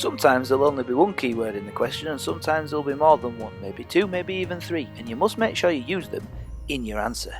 Sometimes there'll only be one keyword in the question, and sometimes there'll be more than one, maybe two, maybe even three, and you must make sure you use them in your answer.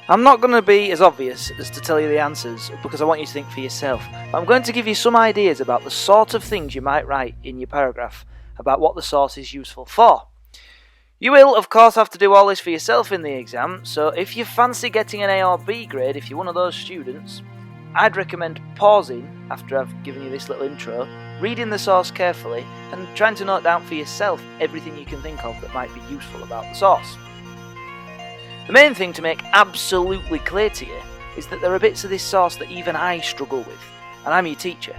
I'm not going to be as obvious as to tell you the answers because I want you to think for yourself. But I'm going to give you some ideas about the sort of things you might write in your paragraph about what the source is useful for. You will, of course, have to do all this for yourself in the exam, so if you fancy getting an A or B grade, if you're one of those students, I'd recommend pausing after I've given you this little intro, reading the source carefully, and trying to note down for yourself everything you can think of that might be useful about the source. The main thing to make absolutely clear to you is that there are bits of this source that even I struggle with, and I'm your teacher.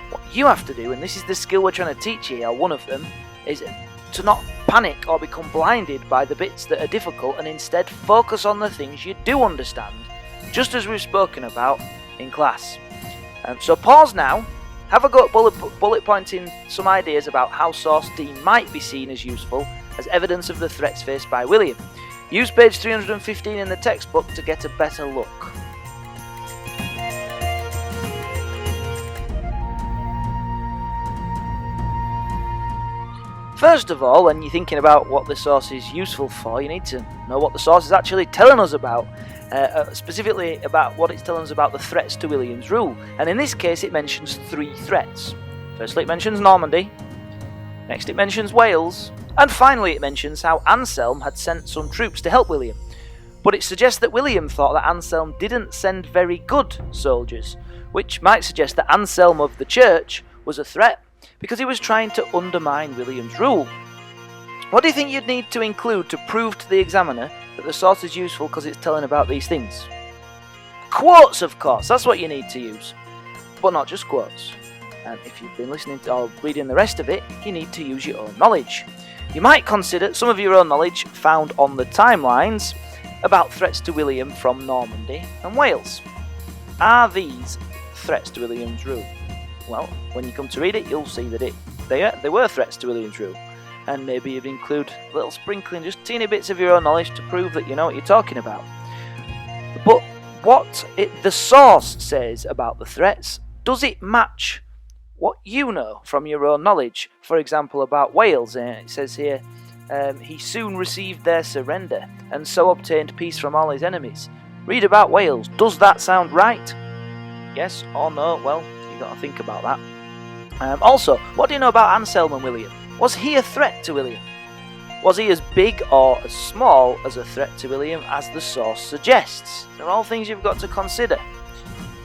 What you have to do, and this is the skill we're trying to teach you, or one of them, is to not panic or become blinded by the bits that are difficult and instead focus on the things you do understand, just as we've spoken about in class. So pause now, have a go at bullet pointing some ideas about how source D might be seen as useful as evidence of the threats faced by William. Use page 315 in the textbook to get a better look. First of all, when you're thinking about what the source is useful for, you need to know what the source is actually telling us about, specifically about what it's telling us about the threats to William's rule. And in this case, it mentions 3 threats. Firstly, it mentions Normandy. Next, it mentions Wales. And finally, it mentions how Anselm had sent some troops to help William. But it suggests that William thought that Anselm didn't send very good soldiers, which might suggest that Anselm of the church was a threat, because he was trying to undermine William's rule. What do you think you'd need to include to prove to the examiner that the source is useful because it's telling about these things? Quotes, of course, that's what you need to use. But not just quotes. If you've been listening to or reading the rest of it, you need to use your own knowledge. You might consider some of your own knowledge found on the timelines about threats to William from Normandy and Wales. Are these threats to William's rule? Well, when you come to read it, you'll see that they were threats to William's rule, and maybe you'd include a little sprinkling, just teeny bits of your own knowledge to prove that you know what you're talking about. But what the source says about the threats, does it match what you know from your own knowledge? For example, about Wales, it says here, he soon received their surrender and so obtained peace from all his enemies. Read about Wales. Does that sound right? Yes or no? Well, you've got to think about that. Also, what do you know about Anselm and William? Was he a threat to William? Was he as big or as small as a threat to William as the source suggests? They're all things you've got to consider.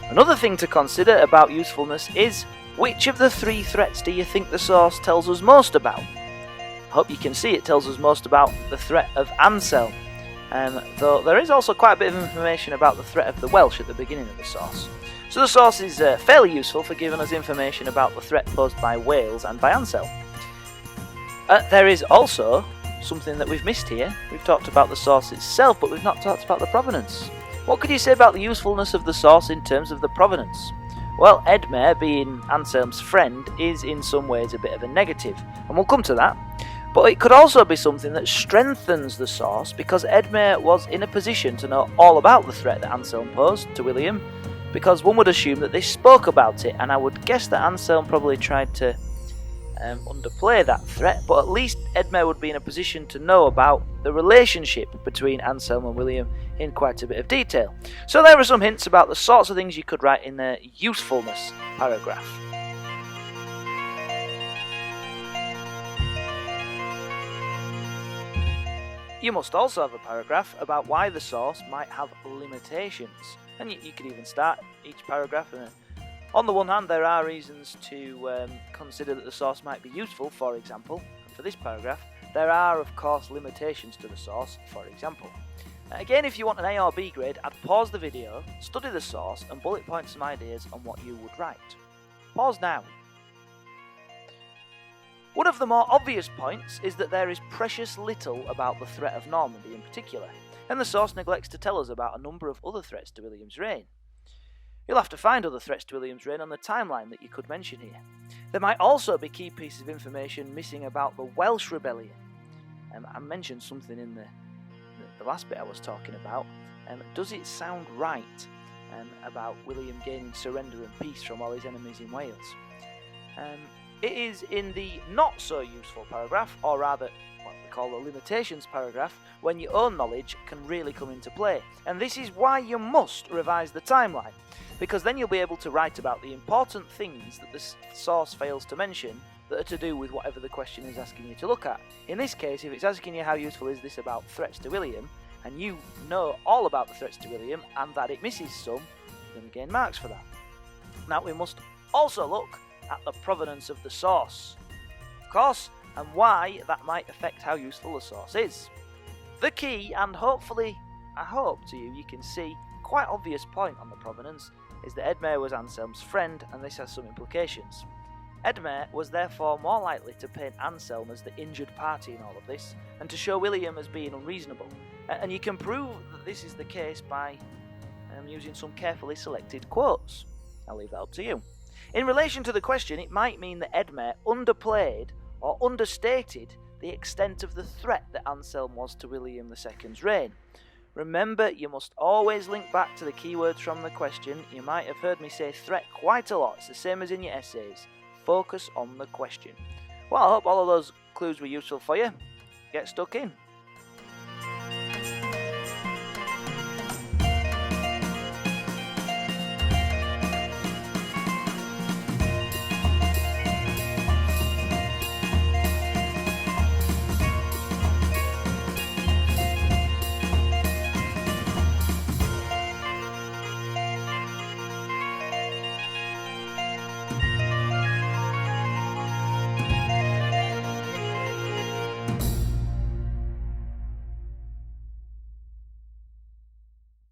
Another thing to consider about usefulness is, which of the three threats do you think the source tells us most about? I hope you can see it tells us most about the threat of Anselm, though there is also quite a bit of information about the threat of the Welsh at the beginning of the source. So the source is fairly useful for giving us information about the threat posed by Wales and by Anselm. There is also something that we've missed here. We've talked about the source itself, but we've not talked about the provenance. What could you say about the usefulness of the source in terms of the provenance? Well, Edmer, being Anselm's friend, is in some ways a bit of a negative, and we'll come to that. But it could also be something that strengthens the source, because Edmer was in a position to know all about the threat that Anselm posed to William, because one would assume that they spoke about it, and I would guess that Anselm probably tried to underplay that threat, but at least Edmer would be in a position to know about the relationship between Anselm and William in quite a bit of detail. So there are some hints about the sorts of things you could write in the usefulness paragraph. You must also have a paragraph about why the source might have limitations, and you could even start each paragraph on the one hand, there are reasons to consider that the source might be useful. For example, for this paragraph, there are of course limitations to the source. For example, again, if you want an A or B grade, I'd pause the video, study the source and bullet point some ideas on what you would write. Pause now. One of the more obvious points is that there is precious little about the threat of Normandy in particular, and the source neglects to tell us about a number of other threats to William's reign. You'll have to find other threats to William's reign on the timeline that you could mention here. There might also be key pieces of information missing about the Welsh rebellion. I mentioned something in the last bit I was talking about. Does it sound right about William gaining surrender and peace from all his enemies in Wales? It is in the not so useful paragraph, or rather what we call the limitations paragraph, when your own knowledge can really come into play. And this is why you must revise the timeline, because then you'll be able to write about the important things that the source fails to mention that are to do with whatever the question is asking you to look at. In this case, if it's asking you how useful is this about threats to William, and you know all about the threats to William and that it misses some, you're going to gain marks for that. Now we must also look at the provenance of the source, of course, and why that might affect how useful the source is. The key, and hopefully, I hope to you can see, quite obvious point on the provenance is that Edmer was Anselm's friend, and this has some implications. Edmer was therefore more likely to paint Anselm as the injured party in all of this, and to show William as being unreasonable. And you can prove that this is the case by using some carefully selected quotes. I'll leave that up to you. In relation to the question, it might mean that Edmer underplayed or understated the extent of the threat that Anselm was to William II's reign. Remember, you must always link back to the keywords from the question. You might have heard me say threat quite a lot. It's the same as in your essays. Focus on the question. Well, I hope all of those clues were useful for you. Get stuck in.